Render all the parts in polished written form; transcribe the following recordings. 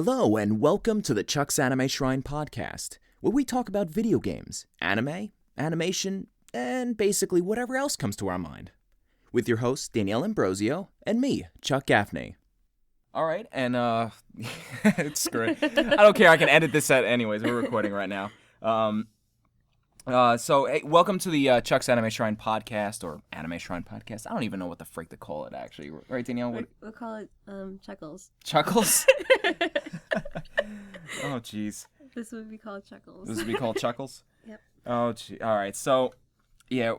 Hello and welcome to the Chuck's Anime Shrine podcast, where we talk about video games, anime, animation, and basically whatever else comes to our mind. With your hosts, Danielle Ambrosio, and me, Chuck Gaffney. Alright, and it's great. I don't care, I can edit this out anyways, we're recording right now. Hey, welcome to the Chuck's Anime Shrine podcast, or Anime Shrine podcast. I don't even know what the frick to call it, actually. Right, Danielle? We'll call it Chuckles. Chuckles? Oh, jeez. This would be called Chuckles. This would be called Chuckles? Yep. Oh, gee. All right. So, yeah,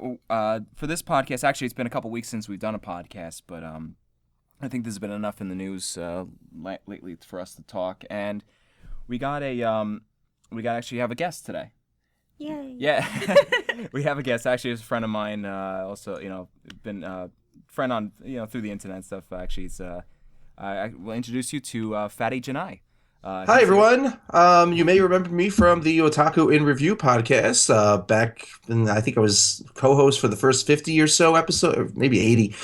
for this podcast, actually, it's been a couple weeks since we've done a podcast, but I think there's been enough in the news lately for us to talk, and we actually have a guest today. Yay. Yeah, we have a guest. Actually, it's a friend of mine. Also, been friend on through the internet and stuff. Actually, it's I will introduce you to FattyJanai I. Hi everyone. You may remember me from the Otaku in Review podcast. Back in, I think I was co-host for the first 50 or so episode, or maybe 80.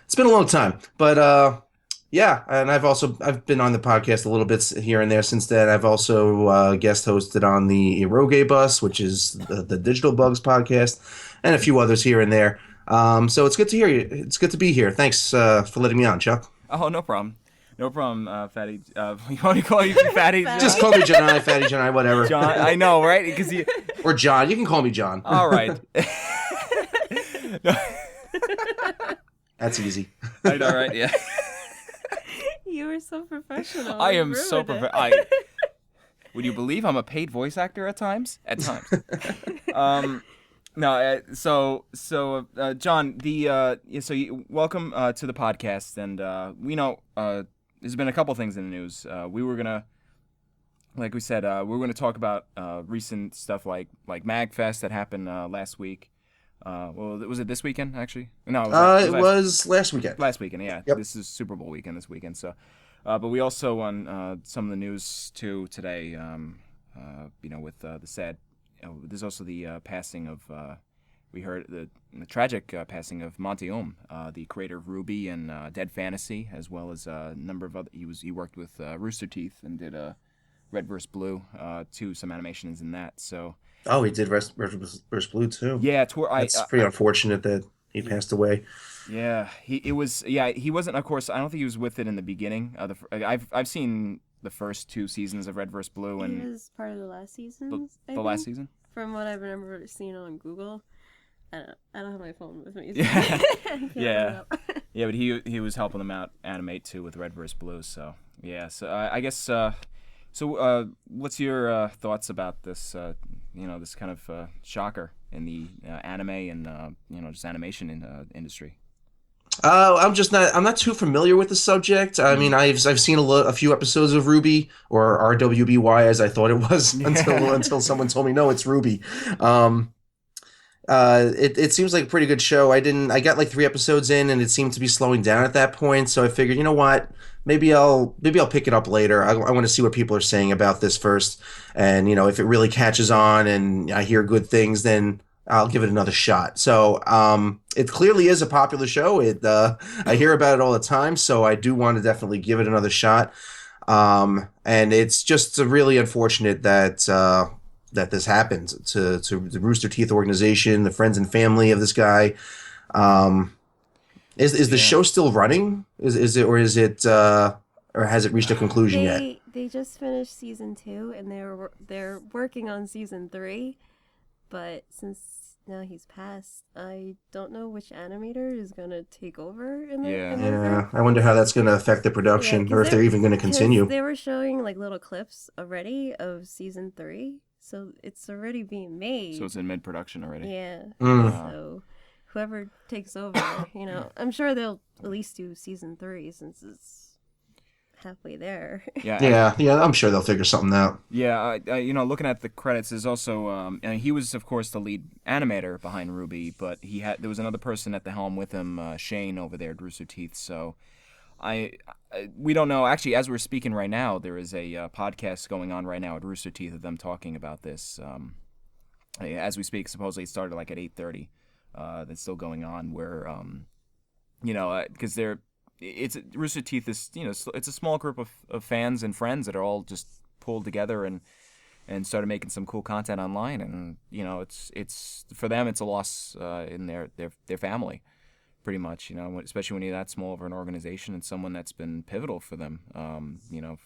It's been a long time, but yeah, and I've been on the podcast a little bit here and there since then. I've also guest hosted on the Eroge Bus, which is the Digital Bugs podcast, and a few others here and there. So it's good to hear you. It's good to be here. Thanks for letting me on, Chuck. Oh, no problem. No problem, Fatty. You want me to call you Fatty? Just call me Janai, FattyJanai, whatever. John, I know, right? Because you... Or John. You can call me John. All right. That's easy. I know, right? Yeah. You were so professional. I am so professional. Would you believe I'm a paid voice actor at times? At times. No. John, welcome to the podcast, and we know there's been a couple things in the news. We were gonna, like we said, we were gonna talk about recent stuff like Magfest that happened last week. Well, was it this weekend actually? No, it was last weekend. Last weekend, yeah. Yep. This is Super Bowl weekend this weekend. So, but we also on some of the news too today. With the sad. There's also the passing of. We heard the tragic passing of Monty Oum, the creator of RWBY and Dead Fantasy, as well as a number of other. He worked with Rooster Teeth and did Red vs. Blue, some animations in that. So. Oh, he did Red vs. Blue too. Yeah, that's pretty unfortunate that he passed away. Yeah, he wasn't. Of course, I don't think he was with it in the beginning. I've seen the first two seasons of Red vs. Blue, and he was part of the last season. The last season, from what I remember seeing on Google. I don't have my phone with me. So yeah, yeah, but he was helping them out animate too with Red vs. Blue. So yeah, so I guess. So what's your thoughts about this? This kind of shocker in the anime and just animation industry. I'm not too familiar with the subject. I mean, I've seen a few episodes of RWBY, or RWBY as I thought it was until someone told me no, it's RWBY. It seems like a pretty good show. I got like 3 episodes in, and it seemed to be slowing down at that point. So I figured, you know what? Maybe I'll pick it up later. I want to see what people are saying about this first, and if it really catches on and I hear good things, then I'll give it another shot. So it clearly is a popular show. I hear about it all the time, so I do want to definitely give it another shot. And it's just really unfortunate that this happened to the Rooster Teeth organization, the friends and family of this guy. Is the show still running? Is it or has it reached a conclusion yet? They just finished season 2, and they're working on season 3, but since now he's passed, I don't know which animator is gonna take over in the Yeah, I wonder how that's gonna affect the production, or if they're even gonna continue. They were showing like little clips already of season 3. So it's already being made. So it's in mid-production already. Yeah. So whoever takes over, I'm sure they'll at least do season 3 since it's halfway there. Yeah. I'm sure they'll figure something out. Yeah. Looking at the credits, there's also he was of course the lead animator behind RWBY, but there was another person at the helm with him, Shane over there at Rooster Teeth. So. We don't know. Actually, as we're speaking right now, there is a podcast going on right now at Rooster Teeth of them talking about this. As we speak, supposedly it started like at 8:30. That's still going on. Where, because they're it's Rooster Teeth is it's a small group of fans and friends that are all just pulled together and started making some cool content online, and it's for them it's a loss in their family, pretty much, especially when you're that small of an organization and someone that's been pivotal for them,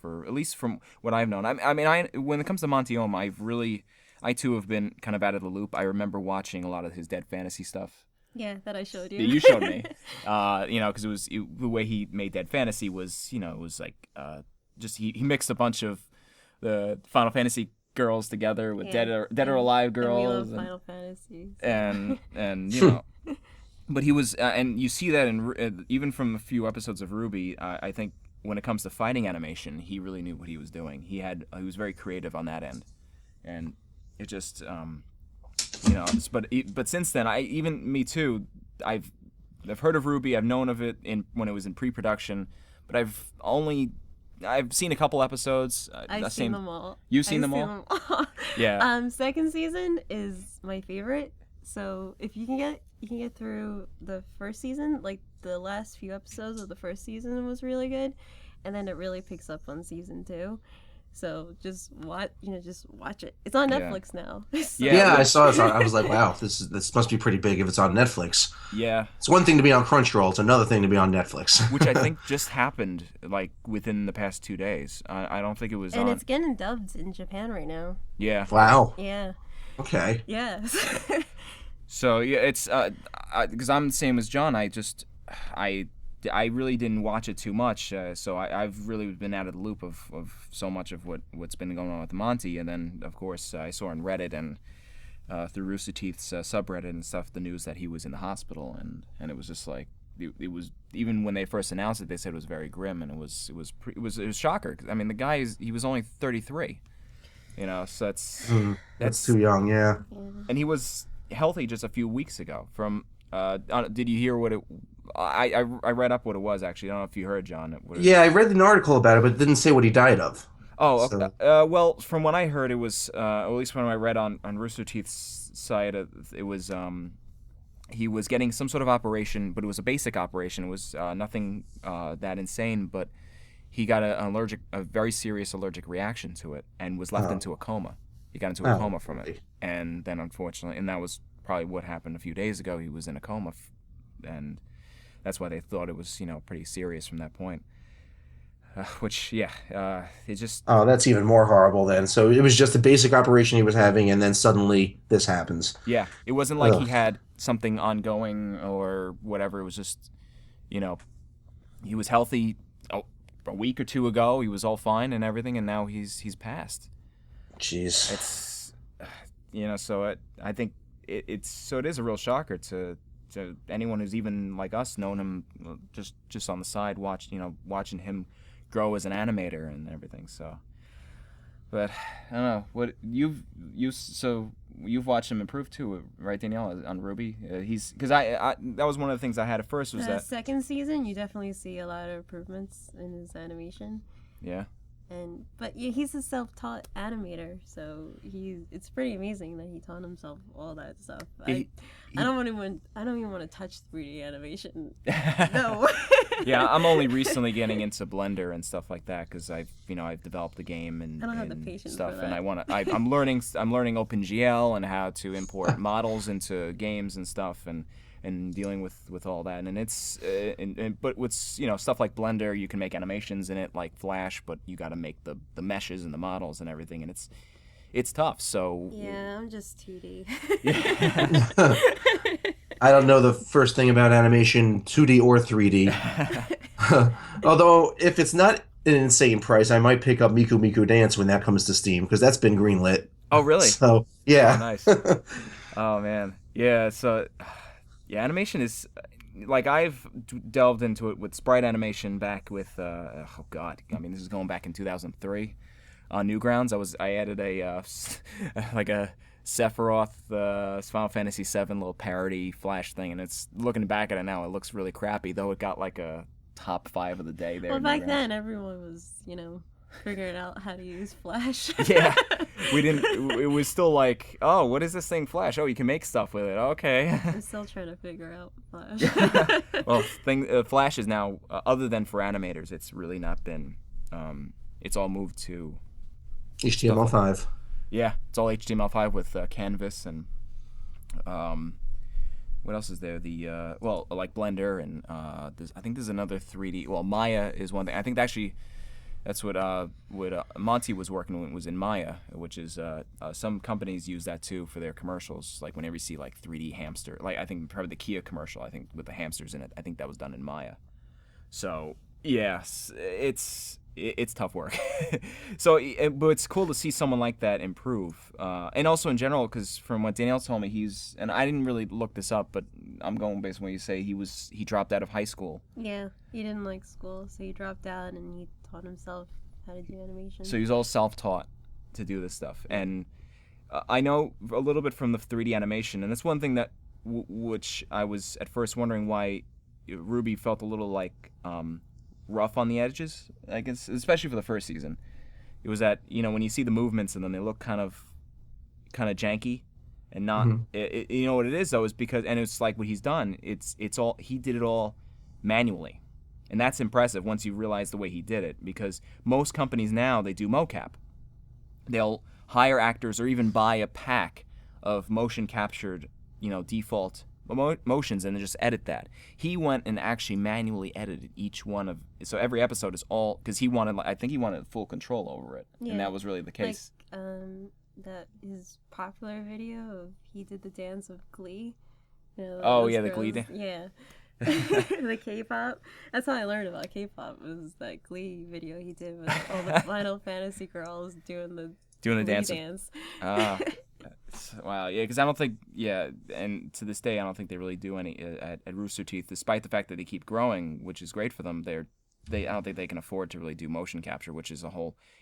for at least from what I've known. I mean, when it comes to Monte Oum, I too have been kind of out of the loop. I remember watching a lot of his Dead Fantasy stuff. Yeah, that I showed you. That you showed me. Because the way he made Dead Fantasy was, it was like just he mixed a bunch of the Final Fantasy girls together with Dead or Alive girls. And we love Final Fantasy. And but he was, and you see that in even from a few episodes of RWBY. I think when it comes to fighting animation, he really knew what he was doing. He was very creative on that end, and it just. But since then, me too. I've heard of RWBY. I've known of it when it was in pre-production, but I've seen a couple episodes. I've seen them all. You've seen them all? Yeah. Second season is my favorite. So if you can get through the first season, like the last few episodes of the first season was really good, and then it really picks up on season 2. So just watch it. It's on Netflix now. So. Yeah, I saw it. I was like, wow, this must be pretty big if it's on Netflix. Yeah. It's one thing to be on Crunchyroll. It's another thing to be on Netflix. Which I think just happened like within the past 2 days. I don't think it was and it's getting dubbed in Japan right now. Yeah. Wow. Yeah. Okay. Yes. So yeah, it's because I'm the same as John. I really didn't watch it too much, so I've really been out of the loop of so much of what's been going on with Monty. And then, of course, I saw on Reddit and through Rooster Teeth's subreddit and stuff the news that he was in the hospital, and it was just like it was, even when they first announced it, they said it was very grim, and it was a shocker. I mean, the guy he was only 33, so that's too young, yeah. And he was healthy just a few weeks ago. Did you hear what it? I read up what it was, actually. I don't know if you heard, John. Yeah, I read an article about it, but it didn't say what he died of. Oh, okay. So. Well, from what I heard, it was, at least when I read on Rooster Teeth's site, it was he was getting some sort of operation, but it was a basic operation. It was nothing that insane, but he got a very serious allergic reaction to it and was left into a coma. He got into a coma from it. And then, unfortunately, and that was probably what happened a few days ago. He was in a coma, and that's why they thought it was, pretty serious from that point. It just... Oh, that's even more horrible then. So it was just a basic operation he was having, and then suddenly this happens. Yeah, it wasn't like he had something ongoing or whatever. It was just, he was healthy a week or two ago. He was all fine and everything, and now he's passed. Jeez. It's, so I think it is a real shocker to anyone who's even like us known him just on the side, watching him grow as an animator and everything. So, but I don't know what you've watched him improve too, right, Danielle, on RWBY? Because I that was one of the things I had at first was that second season you definitely see a lot of improvements in his animation. Yeah. But he's a self-taught animator, so it's pretty amazing that he taught himself all that stuff. I don't even want to touch 3D animation. No. Yeah, I'm only recently getting into Blender and stuff like that because I've developed the game and I don't have the patience stuff, for that. and I'm learning OpenGL and how to import models into games and stuff and dealing with all that, and it's but with stuff like Blender, you can make animations in it like Flash, but you got to make the meshes and the models and everything, and it's tough. So yeah, I'm just 2D. I don't know the first thing about animation, 2D or 3D. Although if it's not an insane price, I might pick up Miku Miku Dance when that comes to Steam because that's been greenlit. Oh really? So yeah. Oh, nice. Oh man, yeah. So. Yeah, animation is like I've delved into it with sprite animation back with oh god, I mean this is going back in 2003 on Newgrounds. I added a like a Sephiroth Final Fantasy VII little parody Flash thing, and it's looking back at it now, it looks really crappy, though it got like a top 5 of the day there. Well, back then everyone was figuring out how to use Flash. Yeah, we didn't. It was still like, oh, what is this thing, Flash? Oh, you can make stuff with it. Okay. I'm still trying to figure out Flash. Well, Flash is now, other than for animators, it's really not been. It's all moved to HTML5. Yeah, it's all HTML5 with Canvas and what else is there? The like Blender and I think there's another 3D. Well, Maya is one thing. I think actually that's what Monty was working with, was in Maya, which is some companies use that too for their commercials. Like whenever you see like 3D hamster, like I think probably the Kia commercial, I think with the hamsters in it, I think that was done in Maya. So yes, it's tough work. So, but it's cool to see someone like that improve, and also in general, because from what Danielle told me, and I didn't really look this up, but I'm going based on what you say. He dropped out of high school. Yeah, he didn't like school, so he dropped out and he taught himself how to do animation. So he was all self-taught to do this stuff, and I know a little bit from the 3D animation, and that's one thing that which I was at first wondering why Ruby felt a little like rough on the edges, I guess, especially for the first season. It was that, when you see the movements and then they look kind of janky and not you know what it is though, is because, and it's like what he's done, it's all, he did it all manually, and that's impressive once you realize the way he did it, because most companies now, they do mocap. They'll hire actors or even buy a pack of motion captured default motions and then just edit that. He went and actually manually edited each one of, so every episode is all, because I think he wanted full control over it, and that was really the case. Like that his popular video of he did the dance of Glee. The Glee dance. Yeah. The K-pop. That's how I learned about K-pop, was that Glee video he did with all the Final Fantasy girls doing the dance. Wow, yeah, because I don't think, and to this day, I don't think they really do any at Rooster Teeth, despite the fact that they keep growing, which is great for them. I don't think they can afford to really do motion capture, which is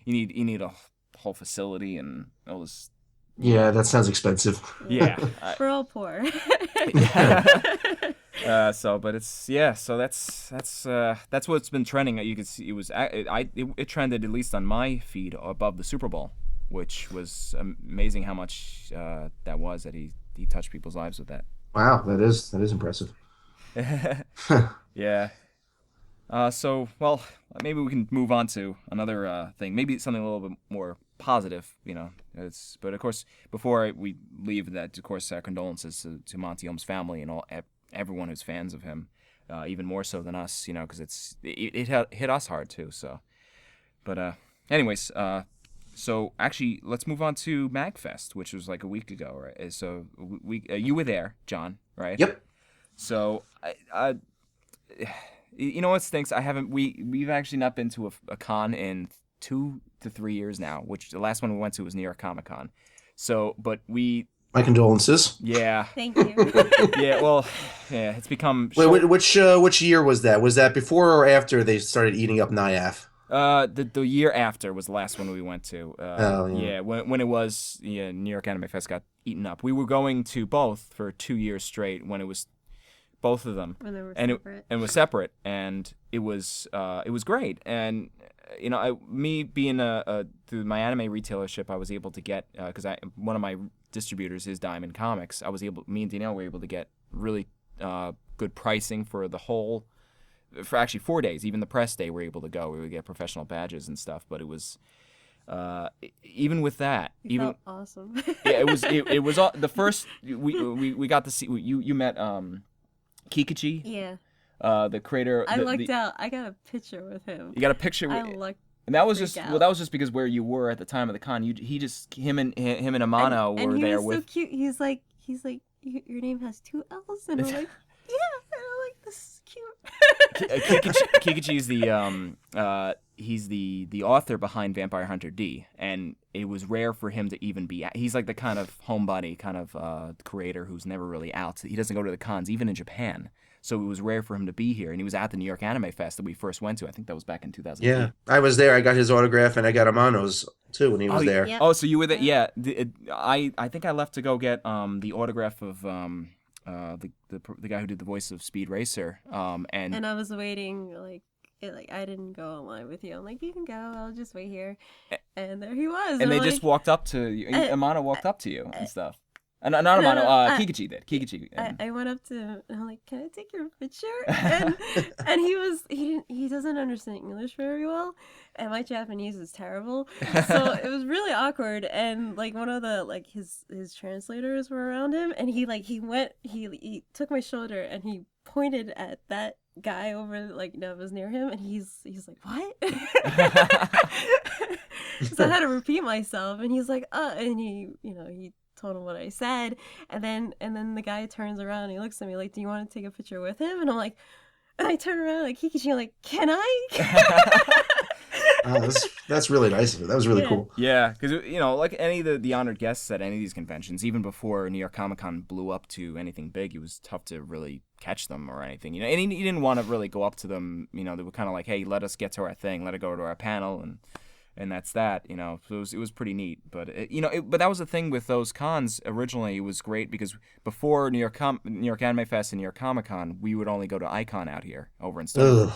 you need a whole facility and all this. Yeah, that sounds expensive. Yeah, we're all poor. But so that's what's been trending. You can see it trended, at least on my feed, above the Super Bowl, which was amazing how much that was, that he touched people's lives with that. Wow, that is impressive. Yeah. So, well, maybe we can move on to another thing. Maybe something a little bit more positive, but of course, before we leave that, of course, condolences to Monte Oum's family and everyone who's fans of him, even more so than us, because it hit us hard too. So, but anyways, so actually, let's move on to Magfest, which was like a week ago, right? So you were there, John, right? Yep. So you know what stinks? We've actually not been to a con in 2 to 3 years now, which the last one we went to was New York Comic Con. So, but my condolences. Yeah. Thank you. Yeah. Well, yeah. It's become. Wait, which year was that? Was that before or after they started eating up NIAF? The year after was the last one we went to. Yeah. When it was New York Anime Fest got eaten up. We were going to both for 2 years straight when it was both of them. When they were separate. And it was separate, and it was great. And me being through my anime retailership, I was able to get, because one of my distributors is Diamond Comics. Me and Danielle were able to get really good pricing for the whole. For actually 4 days, even the press day, we were able to go. We would get professional badges and stuff, but it was even with that, felt awesome. Yeah, it was the first we got to see you met Kikuchi. Yeah. The creator. I lucked out. I got a picture with him. You got a picture with. I lucked. And that was just because where you were at the time of the con. Him and Amano were there and he was with. so cute. He's like your name has 2 L's, and I'm like, yeah, and I'm like, this is cute. Kikuchi is he's the author behind Vampire Hunter D, and it was rare for him to even be. He's like the kind of homebody kind of creator who's never really out. He doesn't go to the cons, even in Japan. So it was rare for him to be here, and he was at the New York Anime Fest that we first went to. I think that was back in 2008. Yeah, I was there. I got his autograph, and I got Amano's too when he was there. Yep. Oh, so you were there? Yeah. I think I left to go get the autograph of the guy who did the voice of Speed Racer. And I was waiting like I didn't go online with you. I'm like, you can go. I'll just wait here. And there he was. And they I'm just like, walked up to you. Amano walked up to you and stuff. Not Amano. Kikuchi did. Kikuchi. I went up to him and I'm like, can I take your picture? And he doesn't understand English very well, and my Japanese is terrible, so it was really awkward. And like one of the like his translators were around him, and he took my shoulder and he pointed at that guy over like that was near him, and he's like, what? So I had to repeat myself, and he's like, and he told him what I said, and then the guy turns around and he looks at me like, do you want to take a picture with him? And I'm like, and I turn around like Kikuchi, like, can I? That's really nice of it. That was really cool. Yeah, because like any of the honored guests at any of these conventions, even before New York Comic Con blew up to anything big, it was tough to really catch them or anything. And he didn't want to really go up to them. They were kind of like, hey, let us get to our thing, let it go to our panel, and that's that. So it was pretty neat. But but that was the thing with those cons originally. It was great because before New York Anime Fest and New York Comic Con, we would only go to Icon out here over in Stone.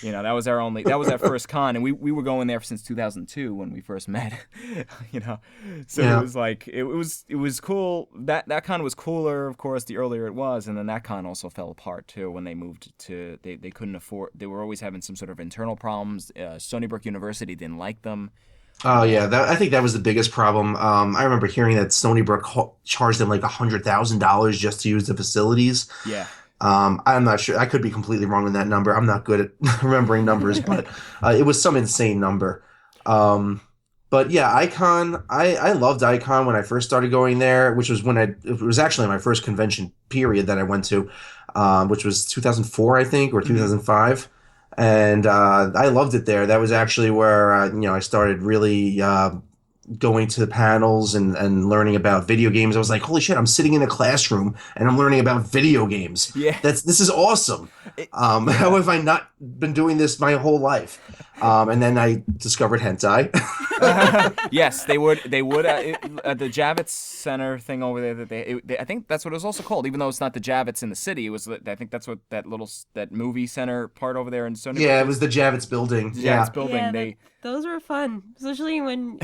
That was our first con, and we were going there since 2002 when we first met. So it was like it was cool. That con was cooler, of course, the earlier it was, and then that con also fell apart too when they moved to they couldn't afford. They were always having some sort of internal problems. Stony Brook University didn't like them. Oh yeah, I think that was the biggest problem. I remember hearing that Stony Brook charged them like $100,000 just to use the facilities. Yeah. I'm not sure. I could be completely wrong on that number. I'm not good at remembering numbers, but it was some insane number. But yeah, Icon. I loved Icon when I first started going there, which was it was actually my first convention period that I went to, which was 2004, I think, or 2005. And I loved it there. That was actually where I started really going to the panels and learning about video games. I was like, holy shit, I'm sitting in a classroom and I'm learning about video games. Yeah. This is awesome. How have I not been doing this my whole life? And then I discovered hentai. Yes, they would at the Javits Center thing over there that I think that's what it was also called, even though it's not the Javits in the city. It was, I think that's what that movie center part over there in Stony Brook. Yeah, it was the Javits building. Javits building. Yeah, those were fun, especially when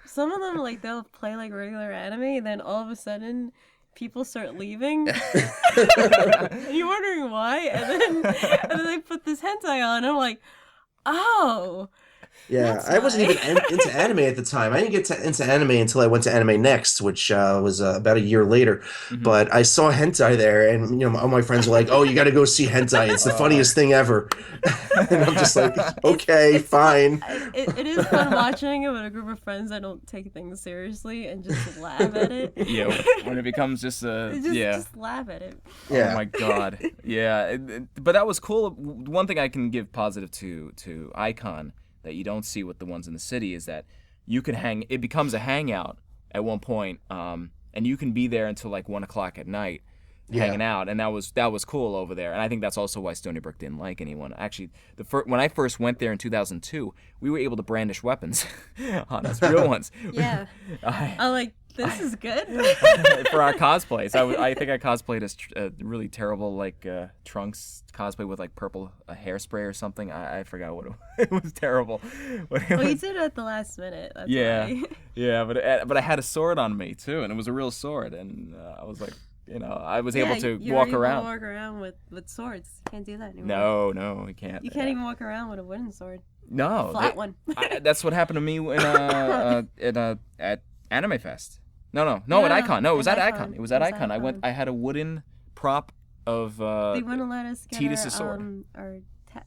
some of them like they'll play like regular anime, and then all of a sudden people start leaving. And you're wondering why, and then they put this hentai on. And I'm like, oh. Yeah, I wasn't even into anime at the time. I didn't get into anime until I went to Anime Next, which was about a year later. Mm-hmm. But I saw hentai there, and all my friends were like, "Oh, you got to go see hentai. It's the funniest thing ever." And I'm just like, "Okay, fine." It is fun watching it with a group of friends that don't take things seriously and just laugh at it. Yeah, when it becomes just just laugh at it. Yeah. Oh my god. Yeah, but that was cool. One thing I can give positive to Icon that you don't see with the ones in the city is that you can it becomes a hangout at one point, and you can be there until like 1:00 at night hanging out, and that was cool over there. And I think that's also why Stony Brook didn't like anyone. Actually, when I first went there in 2002, we were able to brandish weapons on us, real ones. Yeah. I'm like, this is good. For our cosplays. I think I cosplayed as a really terrible like Trunks cosplay with like purple hairspray or something. I forgot what it was terrible. You did it at the last minute. That's why. Yeah, but I had a sword on me too, and it was a real sword, and I was like, I was able to walk around. Walk around with swords. You can't do that anymore. No, we can't. You can't even walk around with a wooden sword. No, flat one. That's what happened to me at Anime Fest. No, at Icon. No, it was at Icon. It was at Icon. I had a wooden prop of they wouldn't let us get Titus's sword.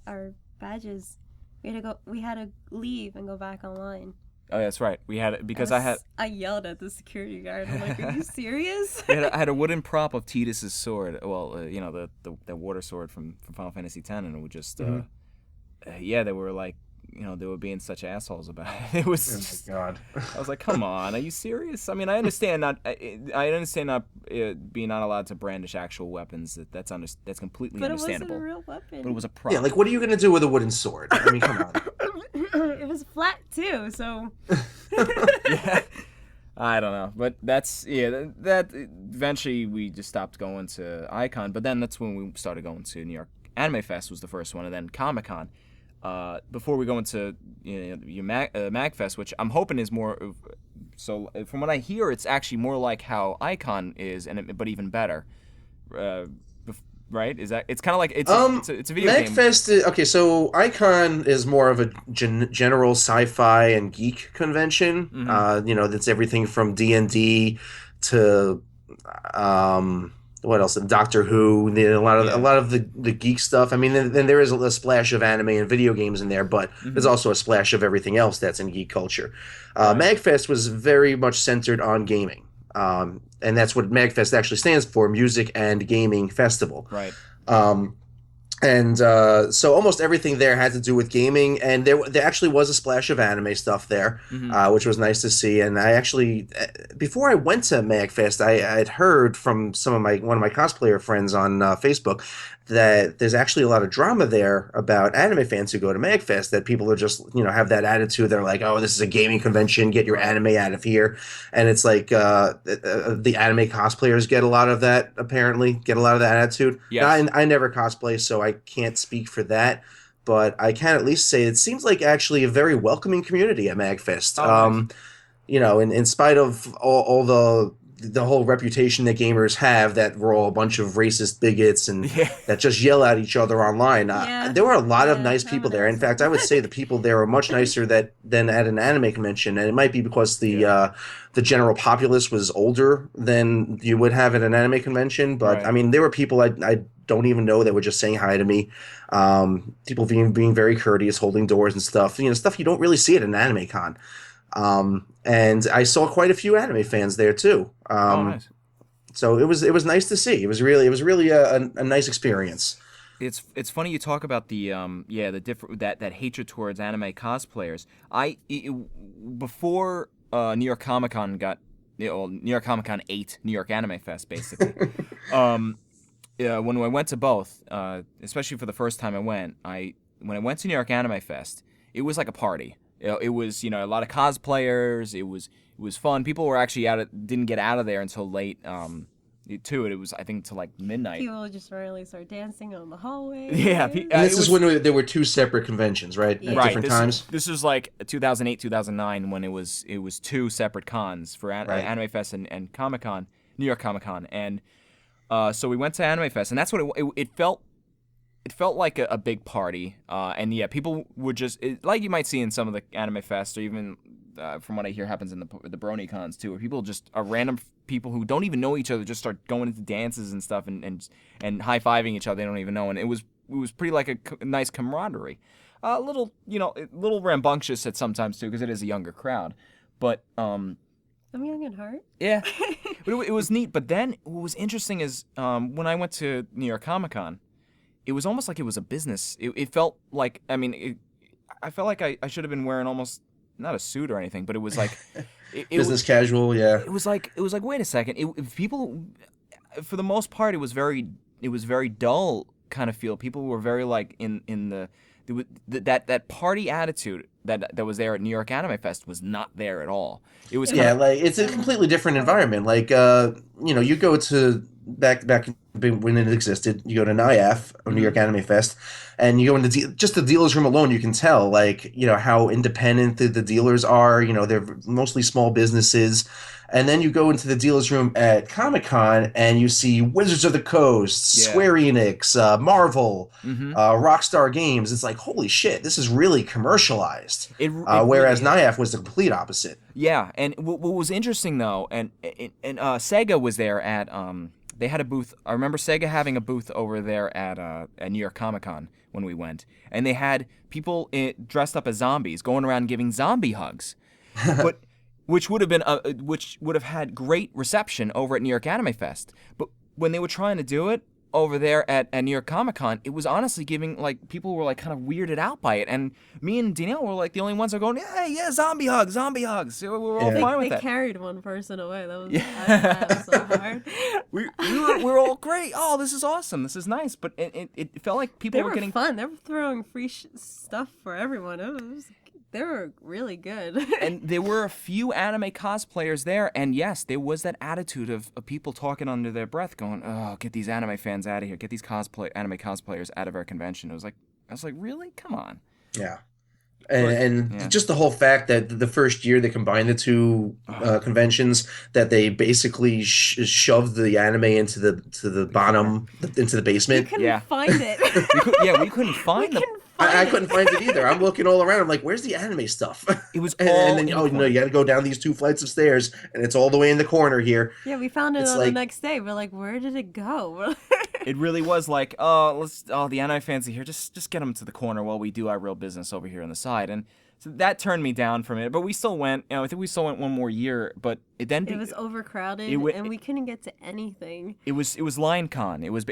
Our badges. We had to leave and go back online. Oh, that's right. We had because I yelled at the security guard. I'm like, "Are you serious?" I had a wooden prop of Titus's sword. Well, the water sword from Final Fantasy X, and it would just they were like, they were being such assholes about it. It was just, God. I was like, come on, are you serious? I mean, I understand not being not allowed to brandish actual weapons. That's completely understandable. But it wasn't a real weapon. But it was a prop. Yeah, like what are you gonna do with a wooden sword? I mean, come on. It was flat too, so. Yeah. I don't know, but that eventually we just stopped going to Icon, but then that's when we started going to New York Anime Fest was the first one, and then Comic-Con. before we go into your Magfest, which I'm hoping is more. So from what I hear, it's actually more like how Icon is, but even better. Right? Is that it's kind of like it's a video game. Magfest. Okay, so Icon is more of a general sci-fi and geek convention. That's everything from D&D to what else? Doctor Who. A lot of the geek stuff. I mean, then there is a splash of anime and video games in there, but there's also a splash of everything else that's in geek culture. Magfest was very much centered on gaming. And that's what Magfest actually stands for, Music and Gaming Festival. Right. So almost everything there had to do with gaming, and there actually was a splash of anime stuff there, which was nice to see. And I actually, before I went to Magfest, I had heard from one of my cosplayer friends on Facebook that there's actually a lot of drama there about anime fans who go to Magfest, that people are just, have that attitude. They're like, oh, this is a gaming convention, get your anime out of here. And it's like the anime cosplayers get a lot of that, apparently, get a lot of that attitude. Yes. I never cosplay, so I can't speak for that. But I can at least say it seems like actually a very welcoming community at Magfest. Oh, nice. In spite of all the whole reputation that gamers have, that we're all a bunch of racist bigots and that just yell at each other online. There were a lot of nice people there. In fact, I would say the people there are much nicer than at an anime convention, and it might be because the general populace was older than you would have at an anime convention. But Right. I mean, there were people I don't even know that were just saying hi to me. People being very courteous, holding doors and stuff. Stuff you don't really see at an anime con. And I saw quite a few anime fans there too. Nice. So it was nice to see. It was really a nice experience. It's funny you talk about the different that hatred towards anime cosplayers. Before New York Comic Con New York Comic Con ate New York Anime Fest basically. When I went to both, especially for the first time when I went to New York Anime Fest, it was like a party. It was a lot of cosplayers. It was fun. People were actually didn't get out of there until late. It was I think till like midnight. People just randomly start dancing on the hallway. Yeah, And this is when there were two separate conventions, right? Yeah. At right. different times. This was like 2008, 2009 when it was two separate cons for Anime Fest and Comic Con, New York Comic Con, and so we went to Anime Fest, and that's what it felt. It felt like a big party, and people would just like you might see in some of the Anime Fest, or even from what I hear happens in the Brony cons too, where people just random people who don't even know each other just start going into dances and stuff and high fiving each other they don't even know, and it was pretty like a nice camaraderie, a little rambunctious at sometimes too because it is a younger crowd, but I'm young at heart. yeah, but it was neat. But then what was interesting is when I went to New York Comic Con. It was almost like it was a business. It felt like, I felt like I should have been wearing almost, not a suit or anything, but it was like... Business casual, yeah. It was like, wait a second. People, for the most part, it was very dull kind of feel. People were very like that party attitude that was there at New York Anime Fest was not there at all. It was like it's a completely different environment. Like you go to back when it existed, you go to NIAF or New York Anime Fest, and you go into just the dealers room alone, you can tell how independent the dealers are. They're mostly small businesses. And then you go into the dealer's room at Comic-Con and you see Wizards of the Coast, Square Enix, Marvel, Rockstar Games. It's like, holy shit, this is really commercialized. Whereas NIAF was the complete opposite. Yeah, and what was interesting though, and Sega was there at they had a booth. I remember Sega having a booth over there at New York Comic Con when we went, and they had people dressed up as zombies going around giving zombie hugs, but. Which would have had great reception over at New York Anime Fest. But when they were trying to do it over there at New York Comic Con, it was honestly giving, like, people were, like, kind of weirded out by it. And me and Danielle were, like, the only ones that were going, yeah, zombie hugs. So we were all fine with that. They carried one person away. That was so hard. we were all great. Oh, this is awesome. This is nice. But it felt like people were getting fun. They were throwing free stuff for everyone. They were really good. And there were a few anime cosplayers there, and yes, there was that attitude of people talking under their breath, going, "Oh, get these anime fans out of here! Get these anime cosplayers out of our convention." I was like, really? Come on. Yeah. And just the whole fact that the first year they combined the two conventions, that they basically shoved the anime into the bottom, into the We basement. couldn't find it. We couldn't find them. I couldn't find it either. I'm looking all around. I'm like, where's the anime stuff? It was and then you got to go down these 2 flights of stairs, and it's all the way in the corner here. Yeah, we found it on the next day. We're like, where did it go? It really was like, the anime fans are here. Just get them to the corner while we do our real business over here on the side. And so that turned me down from it. But we still went. I think we still went one more year. But it was overcrowded, and we couldn't get to anything. It was Line Con. It was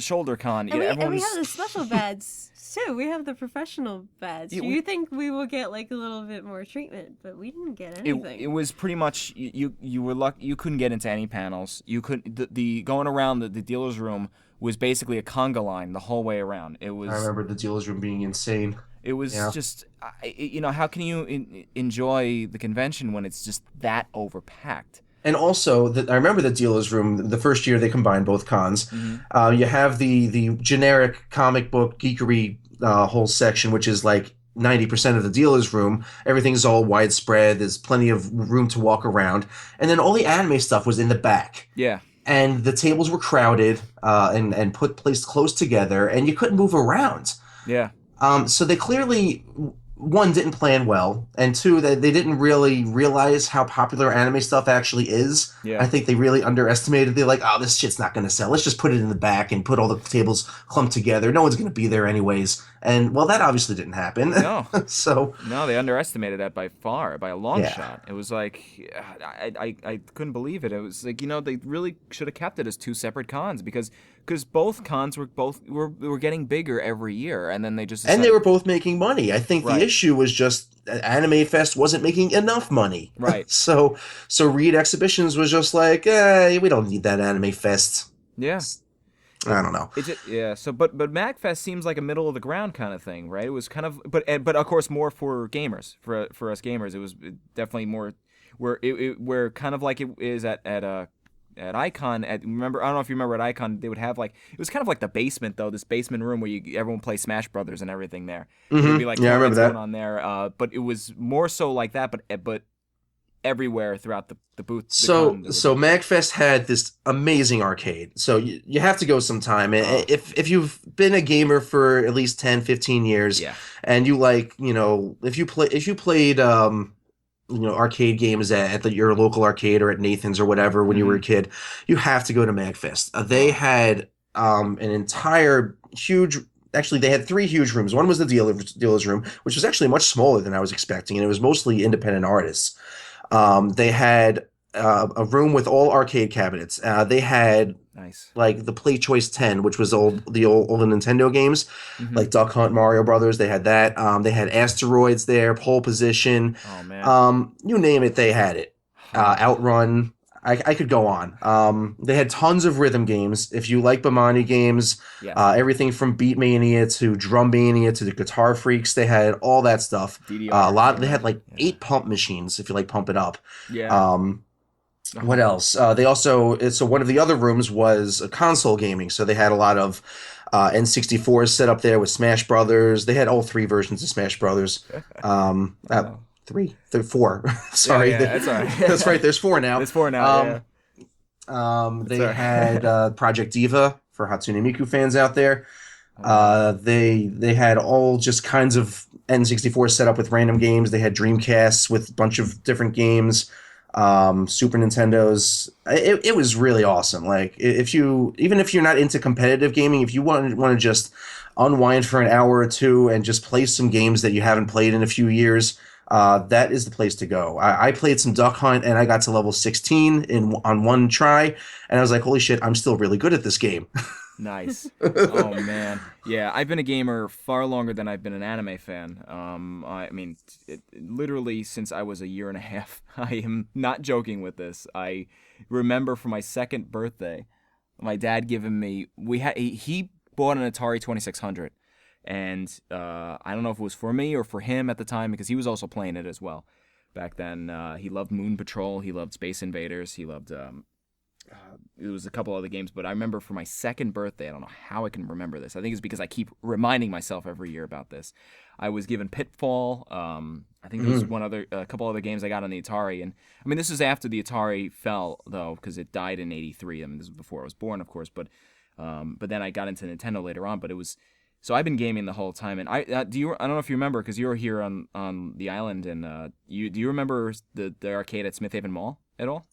Shoulder Con. And we have the special badge too. We have the professional badge. You think we will get like a little bit more treatment, but we didn't get anything. It was pretty much you were lucky. You couldn't get into any panels. You couldn't. The going around the dealer's room was basically a conga line the whole way around. It was. I remember the dealer's room being insane. It was just, how can you enjoy the convention when it's just that overpacked? And also, I remember the dealer's room, the first year they combined both cons. Mm-hmm. You have the generic comic book geekery whole section, which is like 90% of the dealer's room. Everything's all widespread. There's plenty of room to walk around. And then all the anime stuff was in the back. Yeah. And the tables were crowded and placed close together, and you couldn't move around. Yeah. So they clearly, one, didn't plan well, and two, that they didn't really realize how popular anime stuff actually is. Yeah. I think they really underestimated. They're like, oh, this shit's not going to sell. Let's just put it in the back and put all the tables clumped together. No one's going to be there anyways. And, well, that obviously didn't happen. No. So. No, they underestimated that by a long shot. It was like, I couldn't believe it. It was like, they really should have kept it as 2 separate cons because both cons were getting bigger every year, and then they just decided, and they were both making money. I think the issue was just Anime Fest wasn't making enough money. Right. So Reed Exhibitions was just like, we don't need that Anime Fest. Yeah. I don't know. So, but Magfest seems like a middle of the ground kind of thing, right? It was kind of, but of course more for gamers, for us gamers. It was definitely more where kind of like it is at Icon. Remember, I don't know if you remember at Icon, they would have like, it was kind of like the basement though, this basement room where everyone plays Smash Brothers and everything there. Mm-hmm. There'd be like I remember that going on there. But it was more so like that, but everywhere throughout the booth. So Magfest had this amazing arcade. So you have to go sometime. If you've been a gamer for at least 10, 15 years, and you like, if you played arcade games at your local arcade or at Nathan's or whatever when you were a kid, you have to go to Magfest. They had an entire huge. Actually, they had 3 huge rooms. One was the dealer's room, which was actually much smaller than I was expecting, and it was mostly independent artists. They had a room with all arcade cabinets. They had like the Play Choice 10, which was the old Nintendo games, like Duck Hunt, Mario Brothers. They had that. They had Asteroids there, Pole Position. Oh man! You name it, they had it. Outrun. I could go on. They had tons of rhythm games. If you like Bamani games, everything from Beat Mania to Drum Mania to the Guitar Freaks, they had all that stuff. DDR, they had like 8 pump machines if you like pump it up. Yeah. What else? They also, so one of the other rooms was console gaming. So they had a lot of N64s set up there with Smash Brothers. They had all 3 versions of Smash Brothers. 4. Sorry. That's all right. That's right. There's 4 now. There's 4 now. They had Project Diva for Hatsune Miku fans out there. They had all just kinds of N64 set up with random games. They had Dreamcasts with a bunch of different games. Super Nintendos. It was really awesome. Like even if you're not into competitive gaming, if you want to just unwind for an hour or 2 and just play some games that you haven't played in a few years, that is the place to go. I played some Duck Hunt and I got to level 16 on one try, and I was like, holy shit, I'm still really good at this game. Nice. Oh man. Yeah, I've been a gamer far longer than I've been an anime fan. I mean, literally since I was a year and a half. I am not joking with this. I remember for my 2nd birthday, my dad giving me, he bought an Atari 2600. And I don't know if it was for me or for him at the time, because he was also playing it as well back then. He loved Moon Patrol. He loved Space Invaders. He loved it was a couple other games, but I remember for my second birthday, I don't know how I can remember this. I think it's because I keep reminding myself every year about this. I was given Pitfall. I think there was a couple other games I got on the Atari, and I mean this was after the Atari fell though, because it died in '83. I mean this was before I was born, of course, but then I got into Nintendo later on. But it was so I've been gaming the whole time, and I don't know if you remember because you were here on the island, and do you remember the arcade at Smith Haven Mall at all?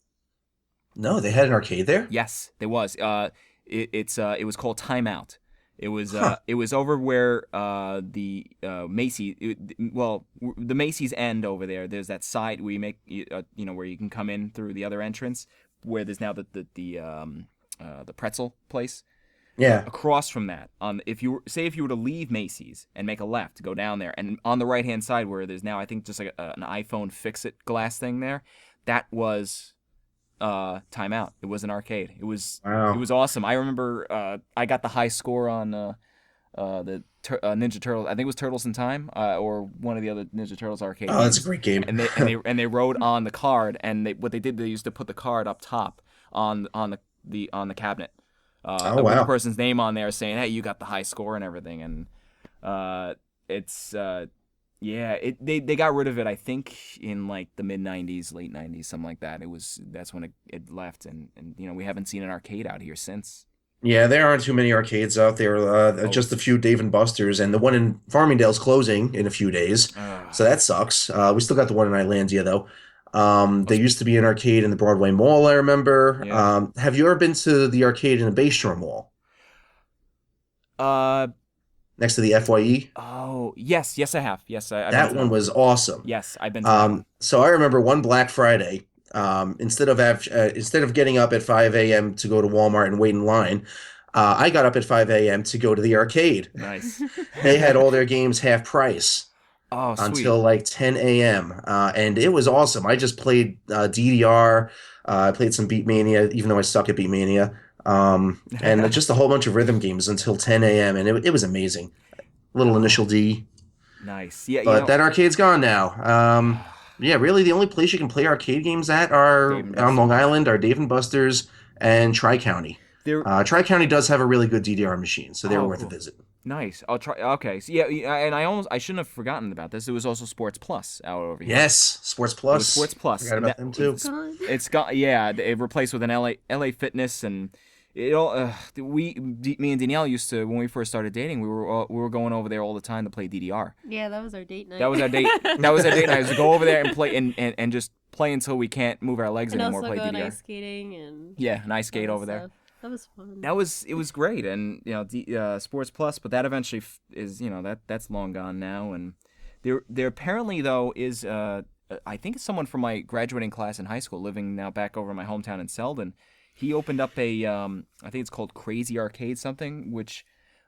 No, they had an arcade there? Yes, there was. It was called Time Out. It was it was over where the Macy's the Macy's end over there. There's that side where you make where you can come in through the other entrance where there's now the pretzel place. Yeah. Across from that, if you were to leave Macy's and make a left, go down there, and on the right hand side where there's now I think just like an iPhone Fix-It glass thing there, that was Time Out. It was an arcade. It was awesome. I remember I got the high score on the Ninja Turtles. I think it was Turtles in Time or one of the other Ninja Turtles arcade games. That's a great game. And they wrote on the card, and they used to put the card up top on the cabinet. With the person's name on there saying, "Hey, you got the high score and everything." And they got rid of it, I think, in like the mid '90s, late '90s, something like that. That's when it left, and we haven't seen an arcade out here since. Yeah, there aren't too many arcades out there. Just a few Dave and Buster's, and the one in Farmingdale's closing in a few days, so that sucks. We still got the one in Islandia though. There used to be an arcade in the Broadway Mall, I remember. Yeah. Have you ever been to the arcade in the Bayshore Mall? Next to the FYE? Oh, yes, I have. Yes, that one was awesome. Yes, I've been to that one. So I remember one Black Friday, instead of getting up at 5 a.m. to go to Walmart and wait in line, I got up at 5 a.m. to go to the arcade. Nice. They had all their games half price. Oh, sweet. Until like 10 a.m. And it was awesome. I just played DDR. I played some Beatmania, even though I suck at Beatmania. And just a whole bunch of rhythm games until 10 a.m. And it was amazing. Little Initial D. Nice. Yeah, but that arcade's gone now. Yeah, really the only place you can play arcade games at are on Long Island are Dave & Buster's and Tri-County. Tri-County does have a really good DDR machine, so they're worth a visit. Nice. I'll try. Okay. So and I shouldn't have forgotten about this. It was also Sports Plus out over here. Yes, Sports Plus. It was Sports Plus. Forgot about them too. It's got it replaced with an LA Fitness, and it all. Me and Danielle used to, when we first started dating, we were going over there all the time to play DDR. Yeah, that was our date night. That was our date. That was our date night. Was to go over there and play and just play until we can't move our legs anymore. And also play go DDR. Ice skating and an ice skate over there. That was fun. It was great, and Sports Plus, but that eventually is that's long gone now, and there apparently though is I think it's someone from my graduating class in high school living now back over in my hometown in Selden. He opened up a I think it's called Crazy Arcade something, which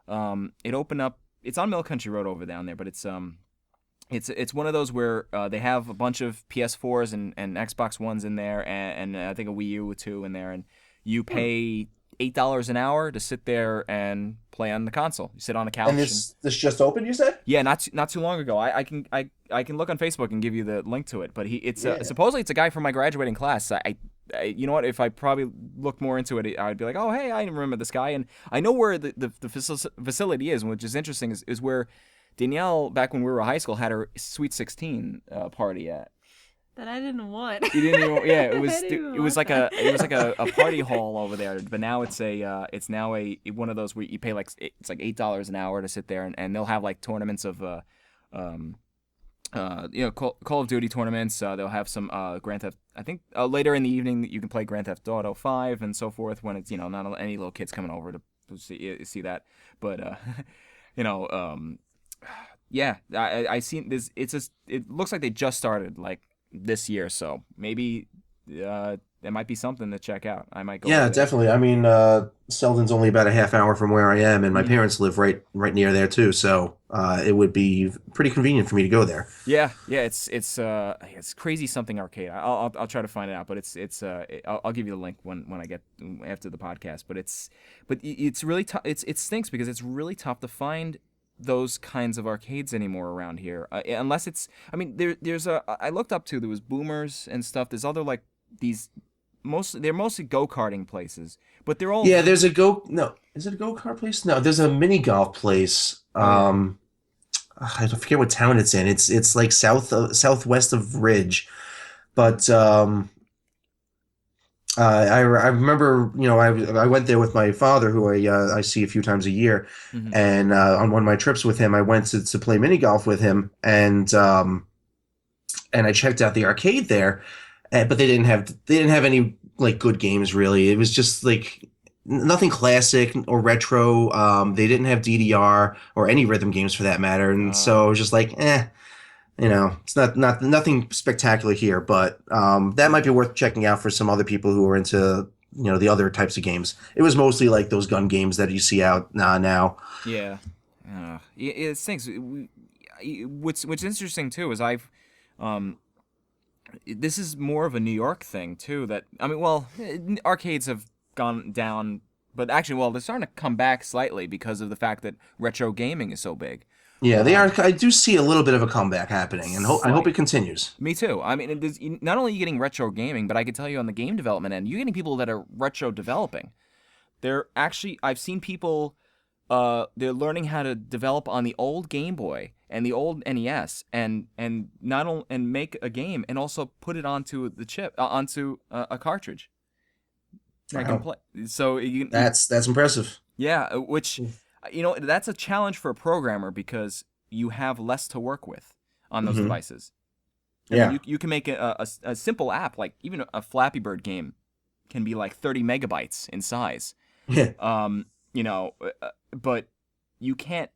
it opened up. It's on Mill Country Road over down there, but it's one of those where they have a bunch of PS4s and Xbox Ones in there, and I think a Wii U too in there, and you pay $8 an hour to sit there and play on the console. You sit on a couch. And this just opened, you said? Yeah, not too long ago. I can look on Facebook and give you the link to it. But supposedly it's a guy from my graduating class. I you know what? If I probably looked more into it, I'd be like, oh hey, I remember this guy, and I know where the facility is, which is interesting. Is where Danielle, back when we were in high school, had her Sweet 16 party at. That I didn't want. You didn't even, yeah, it was like a party hall over there, but now it's now one of those where you pay it's like $8 an hour to sit there, and they'll have like tournaments of Call of Duty tournaments. They'll have some Grand Theft. I think later in the evening you can play Grand Theft Auto 5 and so forth when it's not any little kids coming over to see that, but yeah, I seen this. It looks like they just started this year, so maybe it might be something to check out. I might go. Yeah, definitely. I mean, Selden's only about a half hour from where I am, and my parents live right near there too, so it would be pretty convenient for me to go there. Yeah. It's crazy something arcade. I'll try to find it out, but I'll give you the link when I get after the podcast. But it's really tough. It stinks because it's really tough to find those kinds of arcades anymore around here, unless it's. I mean, there's I looked up to, there was Boomers and stuff. There's other these they're mostly go-karting places, but they're all Yeah, there's no, is it a go-kart place? No, there's a mini golf place. I forget what town it's in. It's like southwest of Ridge, but I remember, I went there with my father, who I see a few times a year, Mhm. and on one of my trips with him, I went to play mini golf with him, and I checked out the arcade there, but they didn't have any like good games really. It was just like nothing classic or retro. They didn't have DDR or any rhythm games for that matter, and so I was just like, it's not nothing spectacular here, but that might be worth checking out for some other people who are into the other types of games. It was mostly like those gun games that you see out now. Yeah. It stinks. What's interesting too is this is more of a New York thing too. That I mean, well, arcades have gone down, but actually, well, they're starting to come back slightly because of the fact that retro gaming is so big. Yeah, they are. I do see a little bit of a comeback happening, and I hope Slight. it continues. Me too. I mean, not only are you getting retro gaming, but I can tell you on the game development end, you're getting people that are retro developing. They're actually, I've seen people, they're learning how to develop on the old Game Boy and the old NES, and not only and make a game and also put it onto the chip, onto a cartridge. That can play. So That's impressive. yeah, which that's a challenge for a programmer because you have less to work with on those devices. I mean, you can make a simple app, like even a Flappy Bird game can be like 30 megabytes in size. Yeah. But you can't.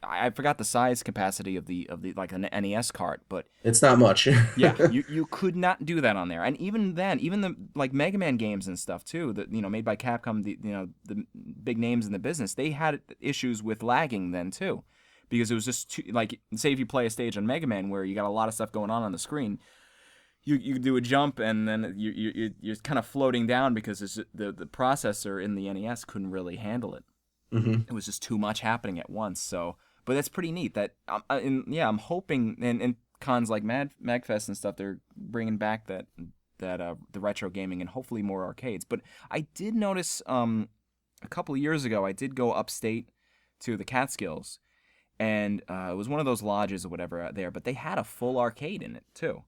I forgot the size capacity of the like an NES cart, but It's not much. yeah, you could not do that on there. And even then, even the like Mega Man games and stuff too, that made by Capcom, the big names in the business, they had issues with lagging then too, because it was just too, like, say if you play a stage on Mega Man where you got a lot of stuff going on the screen, you do a jump and then you're kind of floating down because it's the processor in the NES couldn't really handle it. It was just too much happening at once. So. But that's pretty neat. That I'm hoping, and cons like Magfest and stuff, they're bringing back that the retro gaming and hopefully more arcades. But I did notice a couple of years ago, I did go upstate to the Catskills, and it was one of those lodges or whatever out there. But they had a full arcade in it too.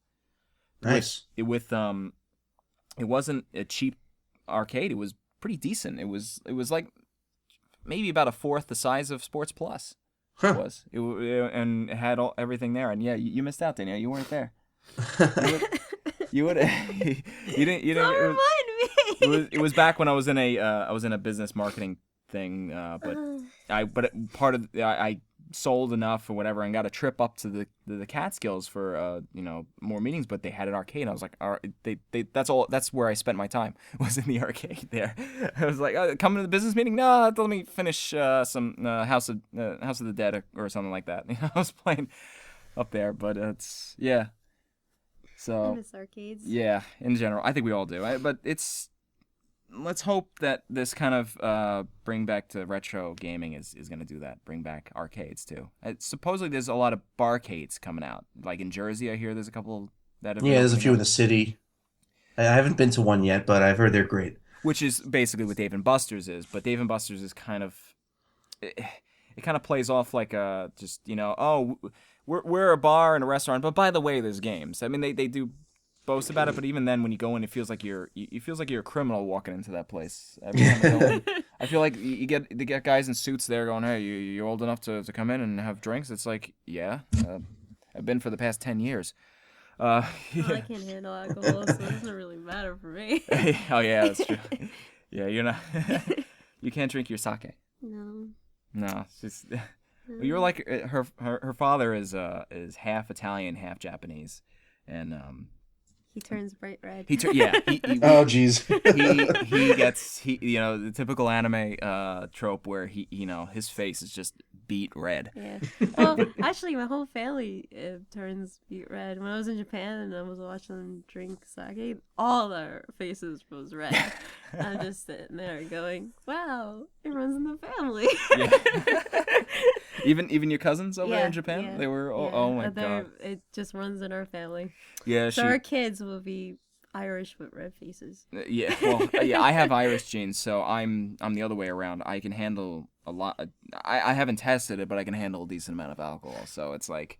Nice. It wasn't a cheap arcade. It was pretty decent. It was like maybe about a fourth the size of Sports Plus. Huh. And it had everything there, and yeah, you missed out, Danielle. You weren't there. You would. You didn't. Don't remind me. It was back when I was in a business marketing thing, but I sold enough or whatever and got a trip up to the Catskills for more meetings, but they had an arcade. And I was like, all right, that's where I spent my time, was in the arcade there. I was like, coming to the business meeting? No, let me finish some House of the Dead or something like that. I was playing up there, but it's So I miss arcades. yeah, in general, I think we all do. But let's hope that this kind of bring back to retro gaming is going to do that. Bring back arcades too. Supposedly there's a lot of barcades coming out. Like in Jersey, I hear there's a couple that have. Yeah, there's a few in the city. I haven't been to one yet, but I've heard they're great. Which is basically what Dave and Buster's is. But Dave and Buster's is kind of. It kind of plays off like just we're a bar and a restaurant, but by the way, there's games. I mean, they do boast about it, but even then, when you go in, it feels like you're a criminal walking into that place. Every time I go in, I feel like you get guys in suits there going, "Hey, you're old enough to come in and have drinks?" It's like, yeah, I've been for the past 10 years. Well, I can't handle alcohol, so it doesn't really matter for me. Oh yeah, that's true. Yeah, you're not. You can't drink your sake. No, it's just. You're like her father is half Italian, half Japanese, and he turns bright red. He Oh, jeez. he gets the typical anime trope where his face is just beet red. Yeah. Well, actually, my whole family turns beet red. When I was in Japan and I was watching them drink sake, all their faces was red. I'm just sitting there going, "Wow, it runs in the family." Yeah. Even your cousins over there in Japan, yeah, they were. Oh my god! It just runs in our family. Yeah. So our kids will be Irish with red faces. Yeah, well, yeah, I have Irish genes, so I'm the other way around. I can handle a lot. I haven't tested it, but I can handle a decent amount of alcohol. So it's like,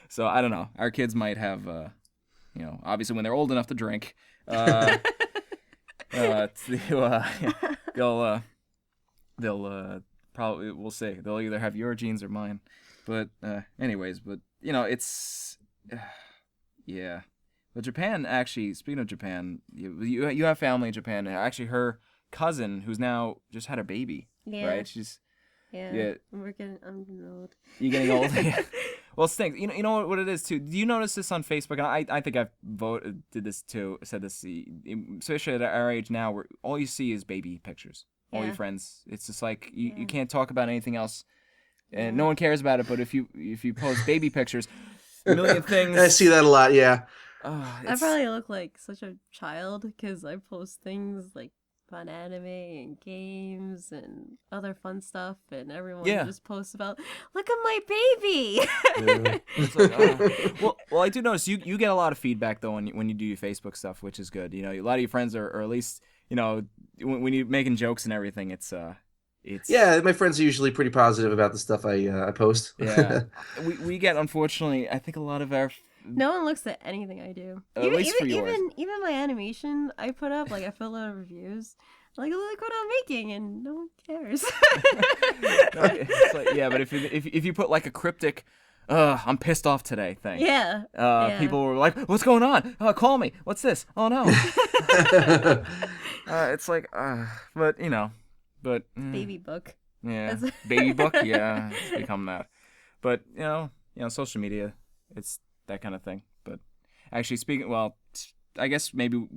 so I don't know. Our kids might have, obviously when they're old enough to drink, to, they'll probably, we'll see. They'll either have your genes or mine. But anyways, it's yeah. But Japan, actually, speaking of Japan, you have family in Japan. Actually, her cousin, who's now just had a baby, right? She's I'm getting old. You getting old? Yeah. Well, it stinks. You know what it is too. Do you notice this on Facebook? And I think I've did this too. Said this, especially at our age now, where all you see is baby pictures. All your friends. It's just like you can't talk about anything else, and no one cares about it. But if you post baby pictures, a million things. I see that a lot. Yeah. I probably look like such a child because I post things like fun anime and games and other fun stuff, and everyone just posts about, look at my baby. It's like, well, I do notice you get a lot of feedback though when you do your Facebook stuff, which is good. A lot of your friends are, or at least when you're making jokes and everything, it's yeah, my friends are usually pretty positive about the stuff I post. Yeah, we get, unfortunately, I think a lot of our. No one looks at anything I do. At least for yours. Even my animation I put up, like I fill out reviews, like look what I'm making, and no one cares. It's like, yeah, but if you put like a cryptic, I'm pissed off today thing. Yeah. People were like, what's going on? Call me. What's this? Oh no. It's like, but baby book. Yeah, baby book. Yeah, it's become that. But social media, it's that kind of thing. But actually, I guess maybe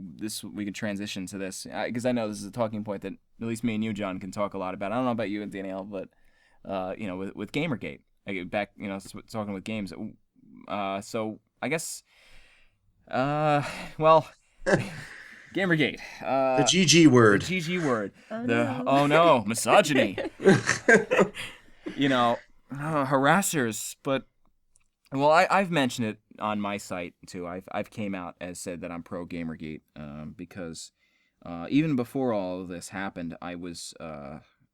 we could transition to this, because I know this is a talking point that at least me and you, John, can talk a lot about. I don't know about you and Danielle, but with GamerGate, back talking with games. So I guess, GamerGate. The GG word. The GG word. Oh no, misogyny. Harassers, but. Well, I've mentioned it on my site too. I've came out as said that I'm pro GamerGate, because even before all of this happened, I was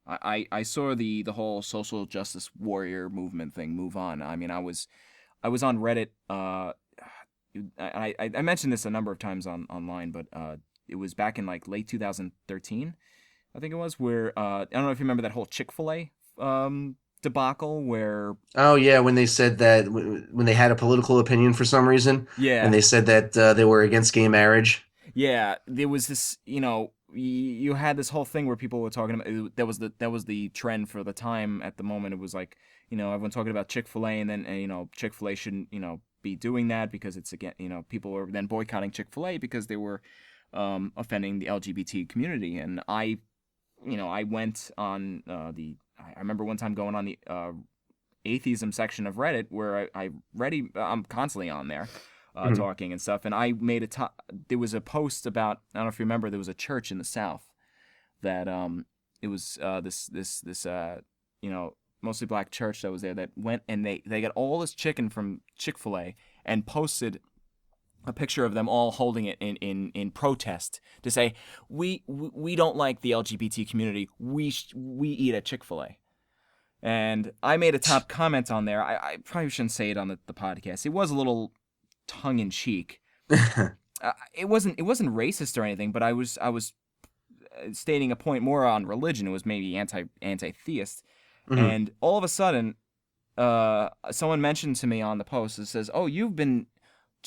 I saw the whole social justice warrior movement thing move on. I mean, I was on Reddit. I mentioned this a number of times online, but it was back in like late 2013, I think it was, where I don't know if you remember that whole Chick-fil-A debacle where when they said that when they had a political opinion for some reason, and they said that they were against gay marriage, there was this, you had this whole thing where people were talking about, that was the trend for the time. At the moment, it was like, everyone talking about Chick-fil-A, and then Chick-fil-A shouldn't be doing that because it's, again, people were then boycotting Chick-fil-A because they were offending the LGBT community. And I went on I remember one time going on the atheism section of Reddit, where I'm constantly on there talking and stuff, and I made there was a post about, I don't know if you remember, there was a church in the South that it was this mostly black church that was there, that went and they got all this chicken from Chick-fil-A and posted a picture of them all holding it in protest to say, we don't like the LGBT community. We eat at Chick-fil-A. And I made a top comment on there. I probably shouldn't say it on the podcast. It was a little tongue in cheek. It wasn't racist or anything, but I was stating a point more on religion. It was maybe anti-theist. Mm-hmm. And all of a sudden, someone mentioned to me on the post, it says, "Oh,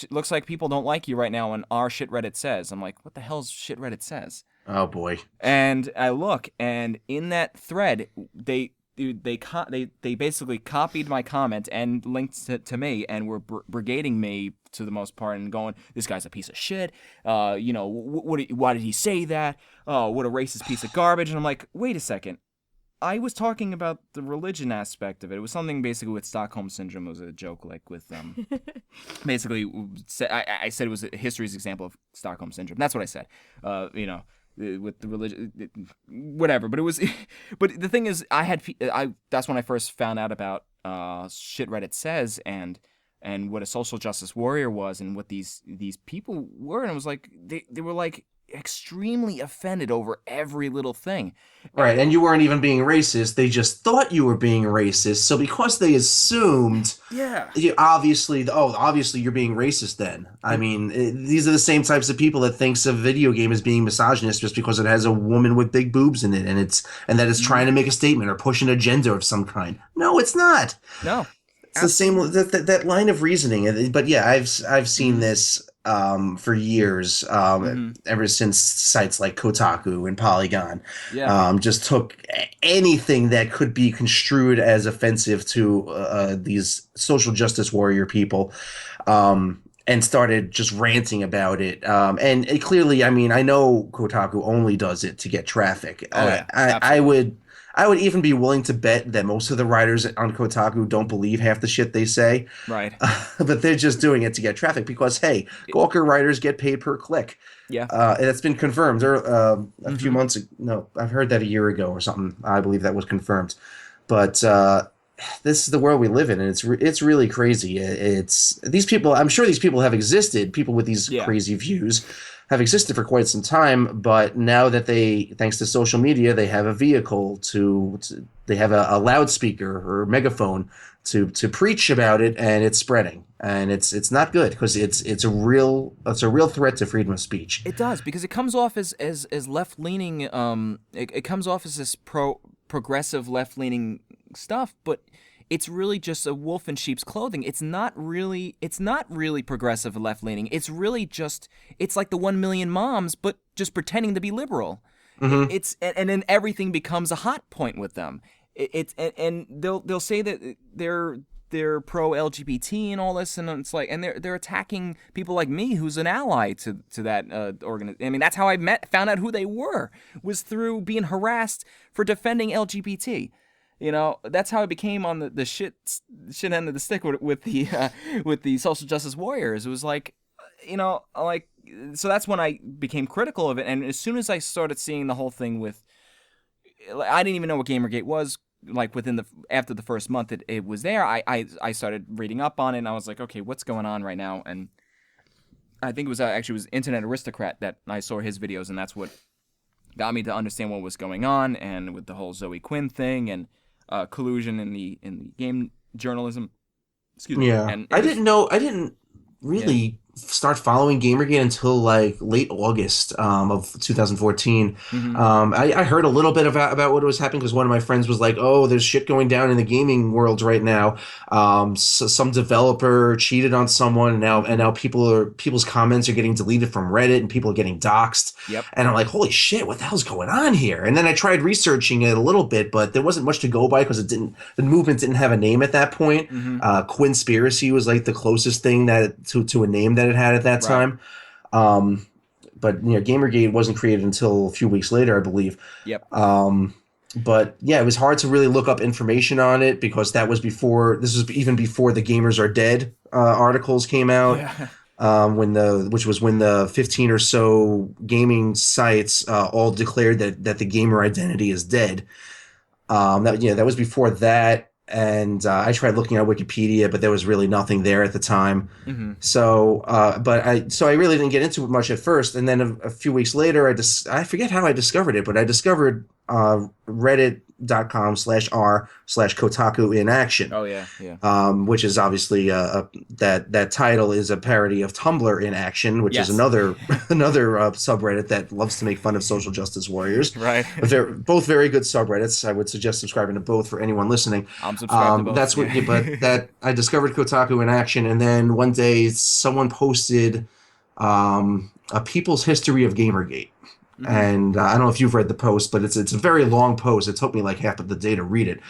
looks like people don't like you right now on our shit Reddit says." I'm like, what the hell's shit Reddit says? Oh boy. And I look, and in that thread, they basically copied my comment and linked to me, and were brigading me to the most part, and going, "This guy's a piece of shit. Why did he say that? Oh, what a racist piece of garbage." And I'm like, wait a second. I was talking about the religion aspect of it. It was something basically with Stockholm Syndrome. It was a joke, like with basically, I said it was history's example of Stockholm Syndrome. That's what I said. With the religion, whatever. But it was, but the thing is, that's when I first found out about shit Reddit says, and and what a social justice warrior was, and what these people were, and it was like they were like extremely offended over every little thing. Right, and you weren't even being racist. They just thought you were being racist. So because they assumed, Yeah. obviously you're being racist then. I mean, these are the same types of people that thinks a video game is being misogynist just because it has a woman with big boobs in it and that it's trying to make a statement or push an agenda of some kind. No, it's not. No. It's the same that line of reasoning. But yeah, I've seen this for years, ever since sites like Kotaku and Polygon just took anything that could be construed as offensive to these social justice warrior people, and started just ranting about it. And it clearly, I mean, I know Kotaku only does it to get traffic. I would even be willing to bet that most of the writers on Kotaku don't believe half the shit they say. Right. But they're just doing it to get traffic because, hey, Gawker writers get paid per click. Yeah. And it's been confirmed a few months ago. No, I've heard that a year ago or something. I believe that was confirmed. But this is the world we live in, and it's really crazy. It's these people. I'm sure these people have existed. People with these crazy views have existed for quite some time, but now that thanks to social media, they have a vehicle they have a loudspeaker or megaphone to preach about it, and it's spreading, and it's not good because it's a real threat to freedom of speech. It does, because it comes off as left leaning. It comes off as this progressive left leaning stuff, but it's really just a wolf in sheep's clothing. It's not really progressive left leaning. It's really just, it's like the 1 Million Moms, but just pretending to be liberal. And then everything becomes a hot point with them. And they'll say that they're pro LGBT and all this, and it's like, and they're attacking people like me, who's an ally to that organization. I mean, that's how I found out who they were, was through being harassed for defending LGBT. You know, that's how I became on the shit end of the stick with the social justice warriors. It was like, you know, like, so that's when I became critical of it. And as soon as I started seeing the whole thing with, I didn't even know what GamerGate was. Like after the first month it was there, I started reading up on it, and I was like, okay, what's going on right now? And I think it was Internet Aristocrat that I saw his videos, and that's what got me to understand what was going on, and with the whole Zoe Quinn thing and collusion in the game journalism. Excuse me. Yeah, and I didn't really start following GamerGate until like late August of 2014. I heard a little bit about what was happening because one of my friends was like, "Oh, there's shit going down in the gaming world right now. So some developer cheated on someone, and now people's comments are getting deleted from Reddit, and people are getting doxxed." Yep. And I'm like, "Holy shit, what the hell's going on here?" And then I tried researching it a little bit, but there wasn't much to go by because the movement didn't have a name at that point. Quinspiracy was like the closest thing to a name that it had at that time. But you know, GamerGate wasn't created until a few weeks later, I believe. Yep. But yeah, it was hard to really look up information on it because this was even before the Gamers Are Dead articles came out. Yeah. When the 15 or so gaming sites all declared that the gamer identity is dead. That was before that. And I tried looking at Wikipedia, but there was really nothing there at the time. So, I really didn't get into it much at first. And then a few weeks later, I forget how I discovered it, but I discovered reddit.com/r/Kotaku in action. Oh yeah. Which is obviously that title is a parody of Tumblr in action, which is another subreddit that loves to make fun of social justice warriors. Right. They're both very good subreddits. I would suggest subscribing to both for anyone listening. I'm subscribed to both. But I discovered Kotaku in action, and then one day someone posted a people's history of GamerGate. And I don't know if you've read the post, but it's a very long post. It took me like half of the day to read it.